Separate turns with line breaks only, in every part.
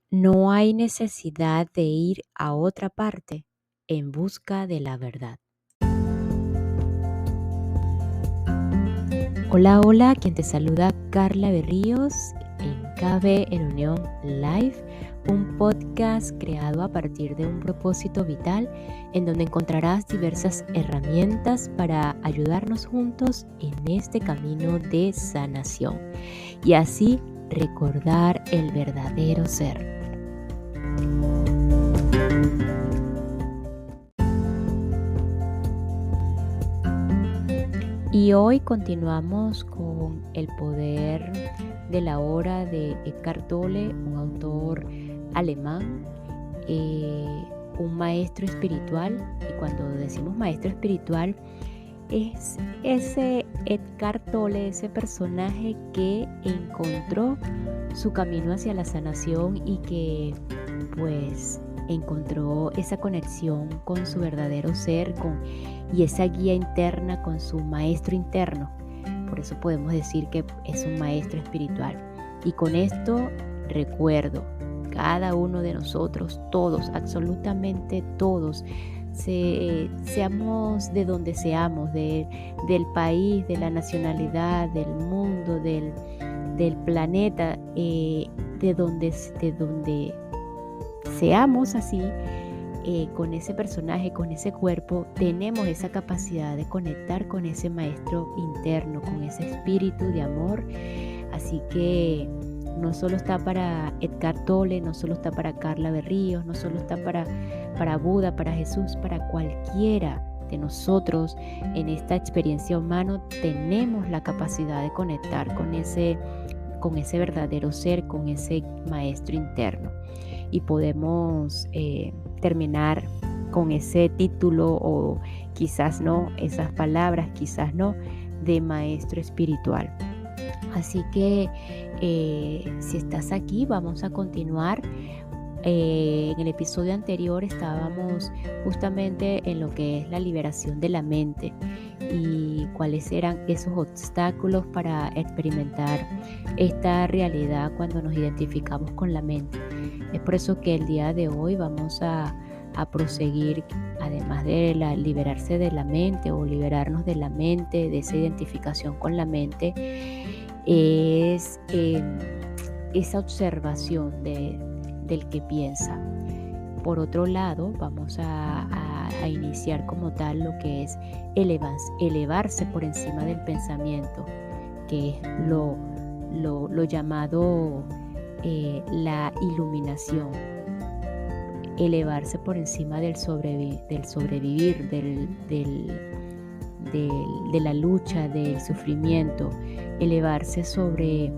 No hay necesidad de ir a otra parte en busca de la verdad. Hola, hola, quien te saluda Carla Berríos en KB en Unión Live, un podcast creado a partir de un propósito vital en donde encontrarás diversas herramientas para ayudarnos juntos en este camino de sanación y así recordar el verdadero ser. Y hoy continuamos con El poder de la hora de Eckhart Tolle, un autor alemán, un maestro espiritual. Y cuando decimos maestro espiritual, es ese Eckhart Tolle, ese personaje que encontró su camino hacia la sanación y que pues encontró esa conexión con su verdadero ser y esa guía interna con su maestro interno. Por eso podemos decir que es un maestro espiritual. Y con esto recuerdo, cada uno de nosotros, todos, absolutamente todos, seamos de donde seamos, del país, de la nacionalidad, del mundo, del planeta, de donde seamos así, con ese personaje, con ese cuerpo, tenemos esa capacidad de conectar con ese maestro interno, con ese espíritu de amor. Así que no solo está para Eckhart Tolle, no solo está para Carla Berríos, no solo está para Buda, para Jesús, para cualquiera de nosotros en esta experiencia humana tenemos la capacidad de conectar con ese verdadero ser, con ese maestro interno. Y podemos terminar con ese título o quizás no, esas palabras, quizás no, de maestro espiritual. Así que si estás aquí, vamos a continuar. En el episodio anterior estábamos justamente en lo que es la liberación de la mente y cuáles eran esos obstáculos para experimentar esta realidad cuando nos identificamos con la mente. Es por eso que el día de hoy vamos a proseguir, además de liberarse de la mente o liberarnos de la mente, de esa identificación con la mente, es esa observación del que piensa. Por otro lado, vamos a iniciar como tal lo que es elevarse por encima del pensamiento, que es lo llamado la iluminación. Elevarse por encima del sobrevivir, de la lucha, del sufrimiento. Elevarse sobre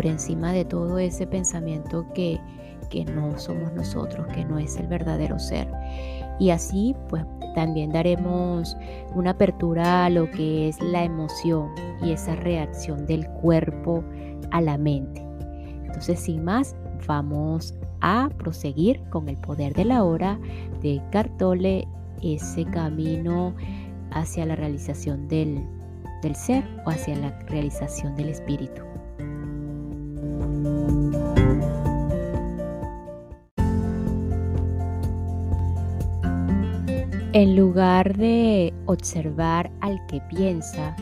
encima de todo ese pensamiento que no somos nosotros, que no es el verdadero ser. Y así pues también daremos una apertura a lo que es la emoción y esa reacción del cuerpo a la mente. Entonces, sin más, vamos a proseguir con el poder de la hora de Eckhart Tolle, ese camino hacia la realización del ser o hacia la realización del espíritu. En lugar de observar al que piensa,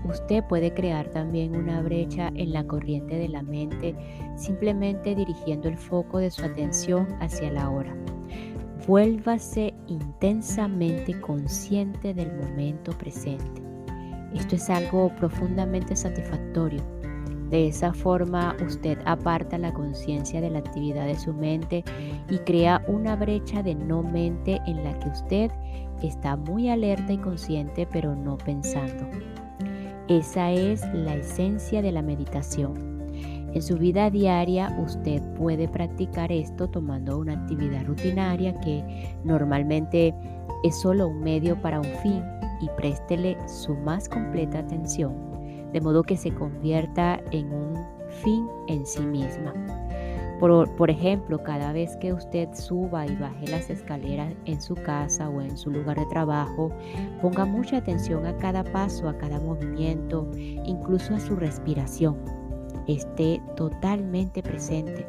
usted puede crear también una brecha en la corriente de la mente simplemente dirigiendo el foco de su atención hacia la hora. Vuélvase intensamente consciente del momento presente. Esto es algo profundamente satisfactorio. De esa forma, usted aparta la conciencia de la actividad de su mente y crea una brecha de no mente en la que usted está muy alerta y consciente, pero no pensando. Esa es la esencia de la meditación. En su vida diaria, usted puede practicar esto tomando una actividad rutinaria que normalmente es solo un medio para un fin y préstele su más completa atención, de modo que se convierta en un fin en sí misma. Por ejemplo, cada vez que usted suba y baje las escaleras en su casa o en su lugar de trabajo, ponga mucha atención a cada paso, a cada movimiento, incluso a su respiración. Esté totalmente presente.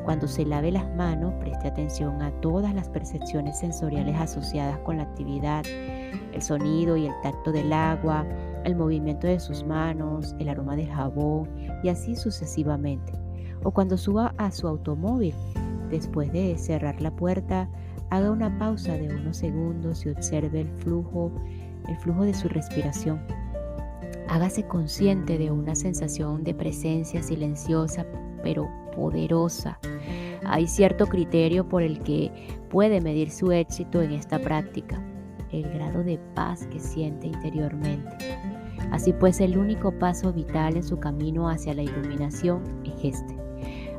Cuando se lave las manos, preste atención a todas las percepciones sensoriales asociadas con la actividad, el sonido y el tacto del agua, el movimiento de sus manos, el aroma del jabón y así sucesivamente. O cuando suba a su automóvil, después de cerrar la puerta, haga una pausa de unos segundos y observe el flujo de su respiración. Hágase consciente de una sensación de presencia silenciosa pero poderosa. Hay cierto criterio por el que puede medir su éxito en esta práctica, el grado de paz que siente interiormente. Así pues, el único paso vital en su camino hacia la iluminación es este.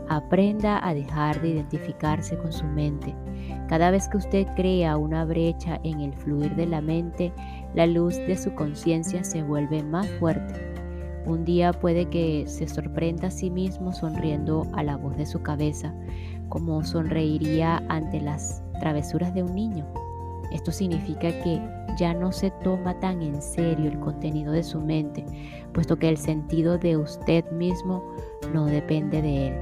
Aprenda a dejar de identificarse con su mente. Cada vez que usted crea una brecha en el fluir de la mente, la luz de su conciencia se vuelve más fuerte. Un día puede que se sorprenda a sí mismo sonriendo a la voz de su cabeza, como sonreiría ante las travesuras de un niño. Esto significa que ya no se toma tan en serio el contenido de su mente, puesto que el sentido de usted mismo no depende de él.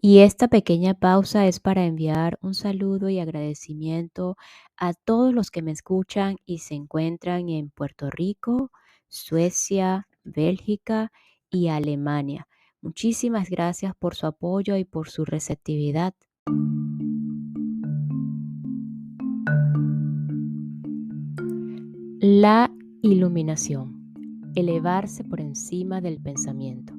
Y esta pequeña pausa es para enviar un saludo y agradecimiento a todos los que me escuchan y se encuentran en Puerto Rico, Suecia, Bélgica y Alemania. Muchísimas gracias por su apoyo y por su receptividad. La iluminación. Elevarse por encima del pensamiento.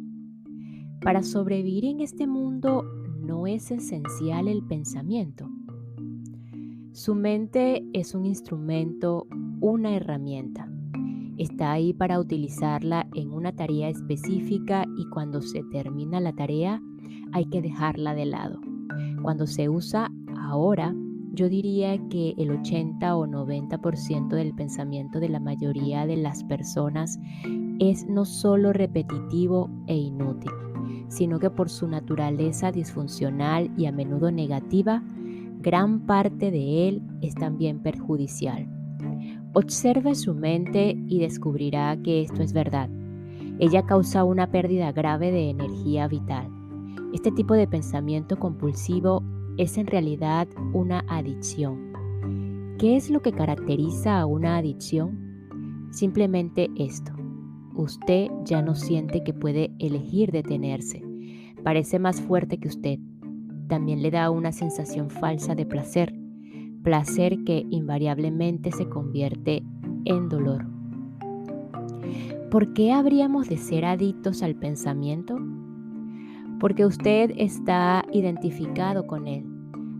Para sobrevivir en este mundo no es esencial el pensamiento. Su mente es un instrumento, una herramienta. Está ahí para utilizarla en una tarea específica y cuando se termina la tarea hay que dejarla de lado. Cuando se usa ahora, yo diría que el 80 o 90% del pensamiento de la mayoría de las personas es no solo repetitivo e inútil, sino que por su naturaleza disfuncional y a menudo negativa, gran parte de él es también perjudicial. Observe su mente y descubrirá que esto es verdad. Ella causa una pérdida grave de energía vital. Este tipo de pensamiento compulsivo es en realidad una adicción. ¿Qué es lo que caracteriza a una adicción? Simplemente esto. Usted ya no siente que puede elegir detenerse. Parece más fuerte que usted. También le da una sensación falsa de placer. Placer que invariablemente se convierte en dolor. ¿Por qué habríamos de ser adictos al pensamiento? Porque usted está identificado con él,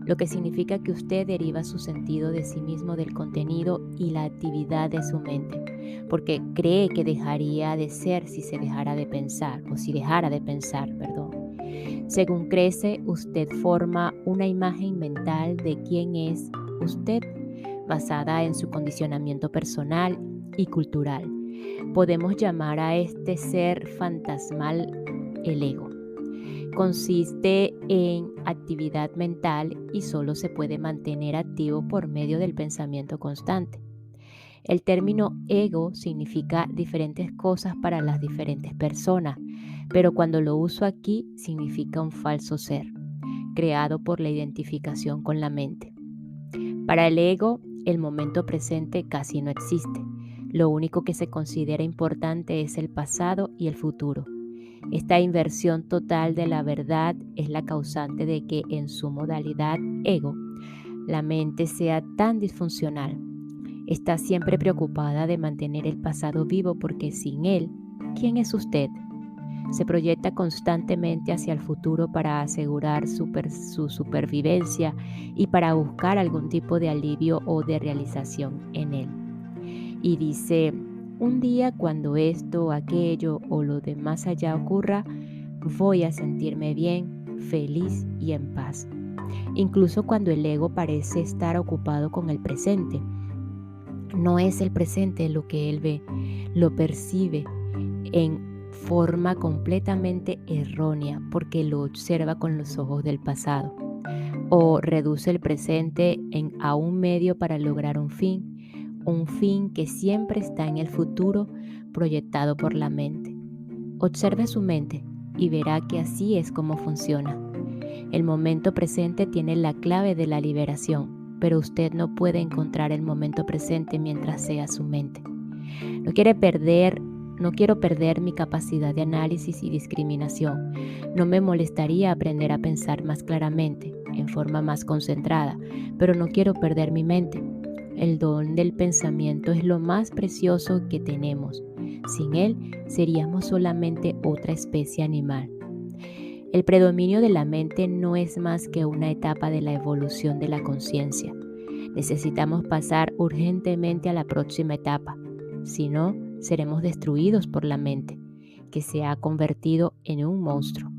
lo que significa que usted deriva su sentido de sí mismo del contenido y la actividad de su mente, porque cree que dejaría de ser si se dejara de pensar, o si dejara de pensar, perdón. Según crece, usted forma una imagen mental de quién es usted, basada en su condicionamiento personal y cultural. Podemos llamar a este ser fantasmal el ego. Consiste en actividad mental y solo se puede mantener activo por medio del pensamiento constante. El término ego significa diferentes cosas para las diferentes personas, pero cuando lo uso aquí significa un falso ser, creado por la identificación con la mente. Para el ego, el momento presente casi no existe. Lo único que se considera importante es el pasado y el futuro. Esta inversión total de la verdad es la causante de que en su modalidad ego, la mente sea tan disfuncional. Está siempre preocupada de mantener el pasado vivo porque sin él, ¿quién es usted? Se proyecta constantemente hacia el futuro para asegurar su supervivencia y para buscar algún tipo de alivio o de realización en él. Y dice, un día cuando esto, aquello o lo de más allá ocurra, voy a sentirme bien, feliz y en paz. Incluso cuando el ego parece estar ocupado con el presente. No es el presente lo que él ve, lo percibe en forma completamente errónea porque lo observa con los ojos del pasado o reduce el presente a un medio para lograr un fin que siempre está en el futuro proyectado por la mente. Observe su mente y verá que así es como funciona. El momento presente tiene la clave de la liberación, pero usted no puede encontrar el momento presente mientras sea su mente. No quiero perder mi capacidad de análisis y discriminación. No me molestaría aprender a pensar más claramente, en forma más concentrada, pero no quiero perder mi mente. El don del pensamiento es lo más precioso que tenemos. Sin él, seríamos solamente otra especie animal. El predominio de la mente no es más que una etapa de la evolución de la conciencia. Necesitamos pasar urgentemente a la próxima etapa. Si no, seremos destruidos por la mente, que se ha convertido en un monstruo.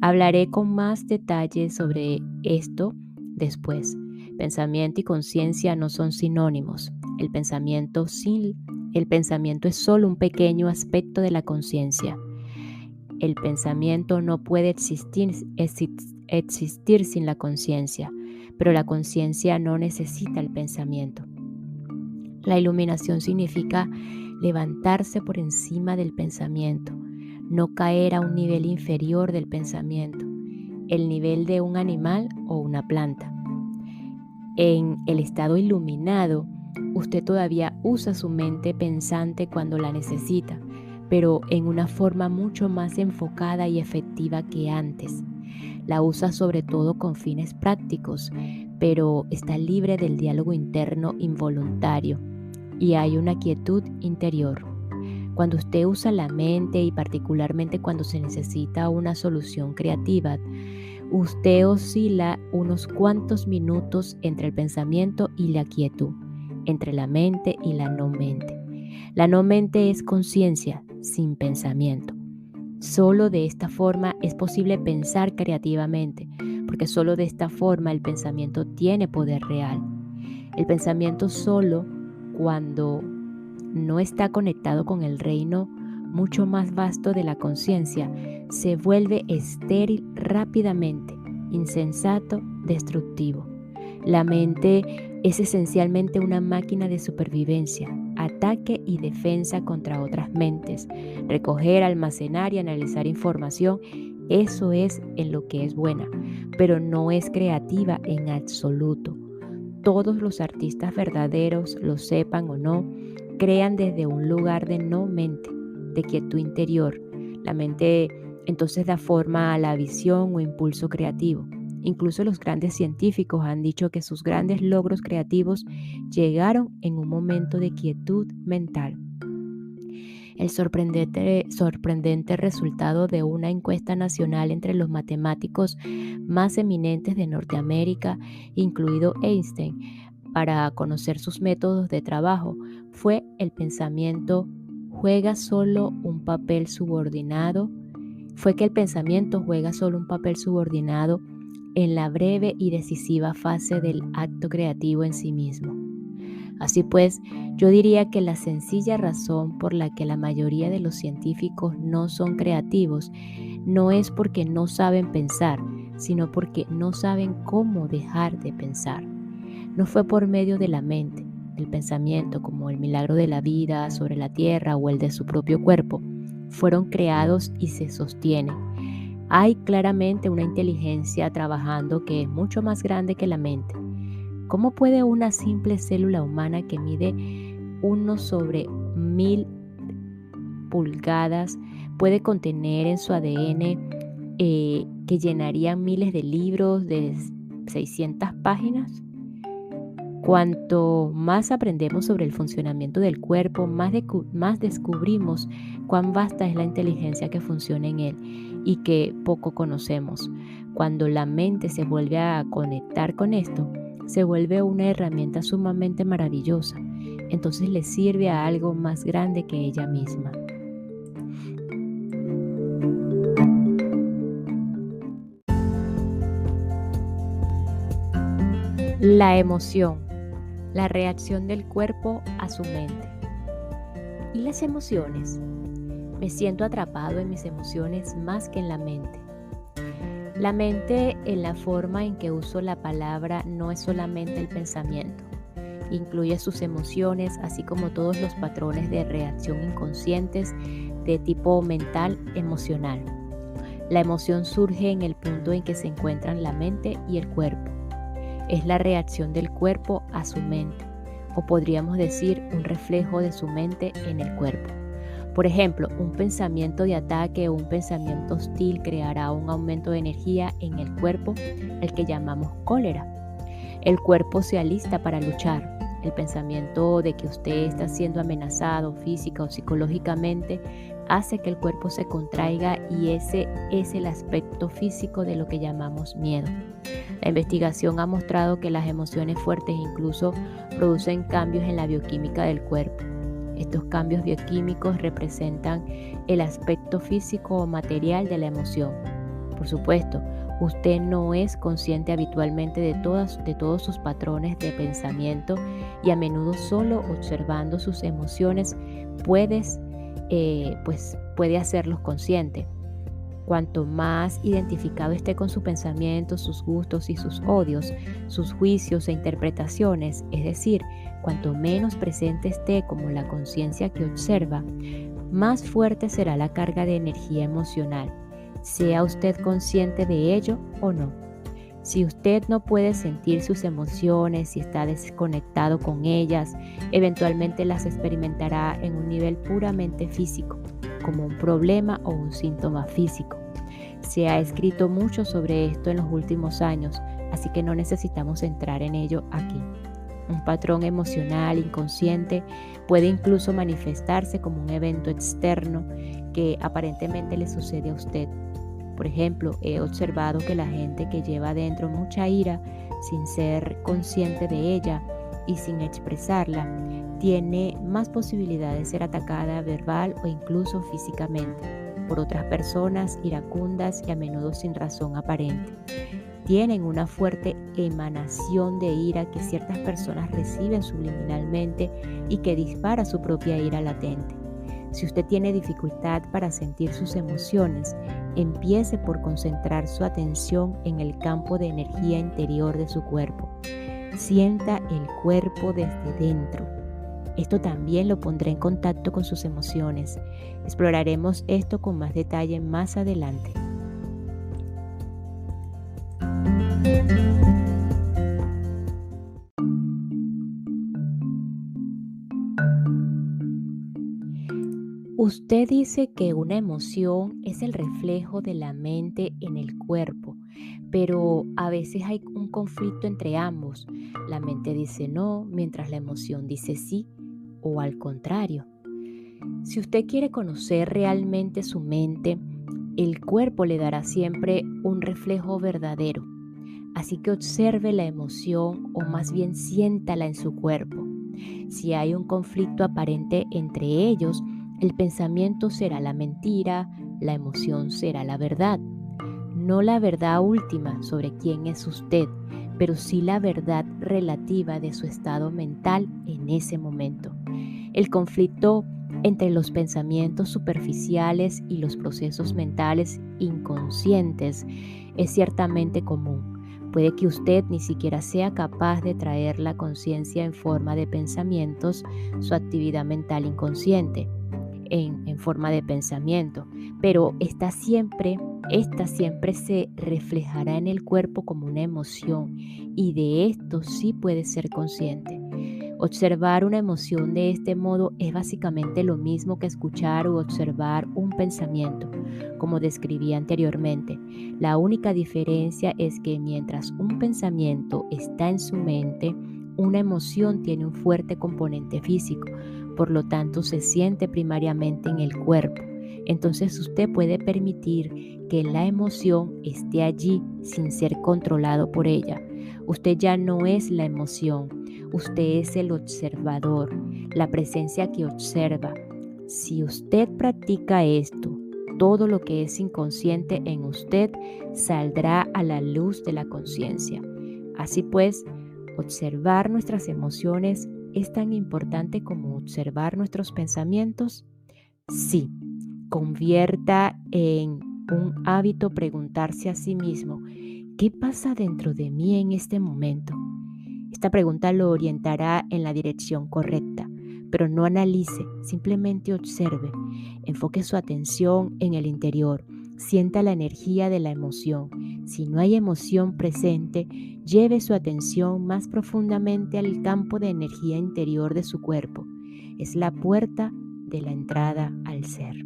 Hablaré con más detalle sobre esto después. Pensamiento y conciencia no son sinónimos. El pensamiento es solo un pequeño aspecto de la conciencia. El pensamiento no puede existir sin la conciencia, pero la conciencia no necesita el pensamiento. La iluminación significa levantarse por encima del pensamiento, no caer a un nivel inferior del pensamiento, el nivel de un animal o una planta. En el estado iluminado, usted todavía usa su mente pensante cuando la necesita, pero en una forma mucho más enfocada y efectiva que antes. La usa sobre todo con fines prácticos, pero está libre del diálogo interno involuntario y hay una quietud interior. Cuando usted usa la mente y particularmente cuando se necesita una solución creativa, usted oscila unos cuantos minutos entre el pensamiento y la quietud, entre la mente y la no mente. La no mente es conciencia sin pensamiento. Solo de esta forma es posible pensar creativamente, porque solo de esta forma el pensamiento tiene poder real. El pensamiento solo, cuando no está conectado con el reino mucho más vasto de la conciencia, se vuelve estéril rápidamente, insensato, destructivo. La mente es esencialmente una máquina de supervivencia, ataque y defensa contra otras mentes. Recoger, almacenar y analizar información, eso es en lo que es buena, pero no es creativa en absoluto. Todos los artistas verdaderos, lo sepan o no, crean desde un lugar de no mente, de quietud interior. La mente entonces da forma a la visión o impulso creativo. Incluso los grandes científicos han dicho que sus grandes logros creativos llegaron en un momento de quietud mental. El sorprendente resultado de una encuesta nacional entre los matemáticos más eminentes de Norteamérica, incluido Einstein, para conocer sus métodos de trabajo, fue que el pensamiento juega solo un papel subordinado en la breve y decisiva fase del acto creativo en sí mismo. Así pues, yo diría que la sencilla razón por la que la mayoría de los científicos no son creativos no es porque no saben pensar, sino porque no saben cómo dejar de pensar. No fue por medio de la mente, el pensamiento como el milagro de la vida sobre la tierra o el de su propio cuerpo, fueron creados y se sostienen. Hay claramente una inteligencia trabajando que es mucho más grande que la mente. ¿Cómo puede una simple célula humana que mide 1/1000 pulgadas puede contener en su ADN que llenaría miles de libros de 600 páginas? Cuanto más aprendemos sobre el funcionamiento del cuerpo, más descubrimos cuán vasta es la inteligencia que funciona en él y que poco conocemos. Cuando la mente se vuelve a conectar con esto, se vuelve una herramienta sumamente maravillosa. Entonces le sirve a algo más grande que ella misma. La emoción, la reacción del cuerpo a su mente. ¿Y las emociones? Me siento atrapado en mis emociones más que en la mente. La mente, en la forma en que uso la palabra, no es solamente el pensamiento. Incluye sus emociones, así como todos los patrones de reacción inconscientes de tipo mental, emocional. La emoción surge en el punto en que se encuentran la mente y el cuerpo. Es la reacción del cuerpo a su mente, o podríamos decir un reflejo de su mente en el cuerpo. Por ejemplo, un pensamiento de ataque o un pensamiento hostil creará un aumento de energía en el cuerpo, el que llamamos cólera. El cuerpo se alista para luchar. El pensamiento de que usted está siendo amenazado física o psicológicamente hace que el cuerpo se contraiga, y ese es el aspecto físico de lo que llamamos miedo. La investigación ha mostrado que las emociones fuertes incluso producen cambios en la bioquímica del cuerpo. Estos cambios bioquímicos representan el aspecto físico o material de la emoción. Por supuesto, usted no es consciente habitualmente de todos sus patrones de pensamiento, y a menudo solo observando sus emociones puede hacerlos consciente. Cuanto más identificado esté con su pensamiento, sus gustos y sus odios, sus juicios e interpretaciones, es decir, cuanto menos presente esté como la conciencia que observa, más fuerte será la carga de energía emocional, sea usted consciente de ello o no. Si usted no puede sentir sus emociones, si está desconectado con ellas, eventualmente las experimentará en un nivel puramente físico, como un problema o un síntoma físico. Se ha escrito mucho sobre esto en los últimos años, así que no necesitamos entrar en ello aquí. Un patrón emocional inconsciente puede incluso manifestarse como un evento externo que aparentemente le sucede a usted. Por ejemplo, he observado que la gente que lleva dentro mucha ira sin ser consciente de ella y sin expresarla, tiene más posibilidad de ser atacada verbal o incluso físicamente por otras personas iracundas y a menudo sin razón aparente. Tienen una fuerte emanación de ira que ciertas personas reciben subliminalmente y que dispara su propia ira latente. Si usted tiene dificultad para sentir sus emociones, empiece por concentrar su atención en el campo de energía interior de su cuerpo. Sienta el cuerpo desde dentro. Esto también lo pondrá en contacto con sus emociones. Exploraremos esto con más detalle más adelante. Usted dice que una emoción es el reflejo de la mente en el cuerpo, pero a veces hay un conflicto entre ambos. La mente dice no, mientras la emoción dice sí, o al contrario. Si usted quiere conocer realmente su mente, el cuerpo le dará siempre un reflejo verdadero. Así que observe la emoción, o más bien siéntala en su cuerpo. Si hay un conflicto aparente entre ellos, el pensamiento será la mentira, la emoción será la verdad. No la verdad última sobre quién es usted, pero sí la verdad relativa de su estado mental en ese momento. El conflicto entre los pensamientos superficiales y los procesos mentales inconscientes es ciertamente común. Puede que usted ni siquiera sea capaz de traer la conciencia en forma de pensamientos, su actividad mental inconsciente en forma de pensamiento, pero esta siempre se reflejará en el cuerpo como una emoción, y de esto sí puede ser consciente. Observar una emoción de este modo es básicamente lo mismo que escuchar u observar un pensamiento, como describí anteriormente. La única diferencia es que mientras un pensamiento está en su mente, una emoción tiene un fuerte componente físico, por lo tanto se siente primariamente en el cuerpo. Entonces usted puede permitir que la emoción esté allí sin ser controlado por ella. Usted ya no es la emoción, usted es el observador, la presencia que observa. Si usted practica esto, todo lo que es inconsciente en usted saldrá a la luz de la conciencia. Así pues, observar nuestras emociones es tan importante como observar nuestros pensamientos. Sí, convierta en un hábito preguntarse a sí mismo: ¿qué pasa dentro de mí en este momento? Esta pregunta lo orientará en la dirección correcta, pero no analice, simplemente observe. Enfoque su atención en el interior. Sienta la energía de la emoción. Si no hay emoción presente, lleve su atención más profundamente al campo de energía interior de su cuerpo. Es la puerta de la entrada al ser.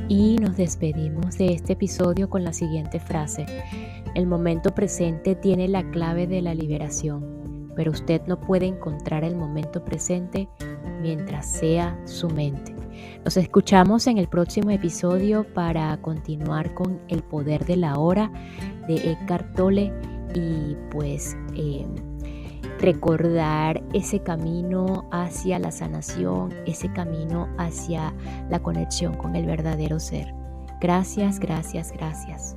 Y nos despedimos de este episodio con la siguiente frase. El momento presente tiene la clave de la liberación, pero usted no puede encontrar el momento presente mientras sea su mente. Nos escuchamos en el próximo episodio para continuar con El poder de la hora de Eckhart Tolle y pues recordar ese camino hacia la sanación, ese camino hacia la conexión con el verdadero ser. Gracias, gracias, gracias.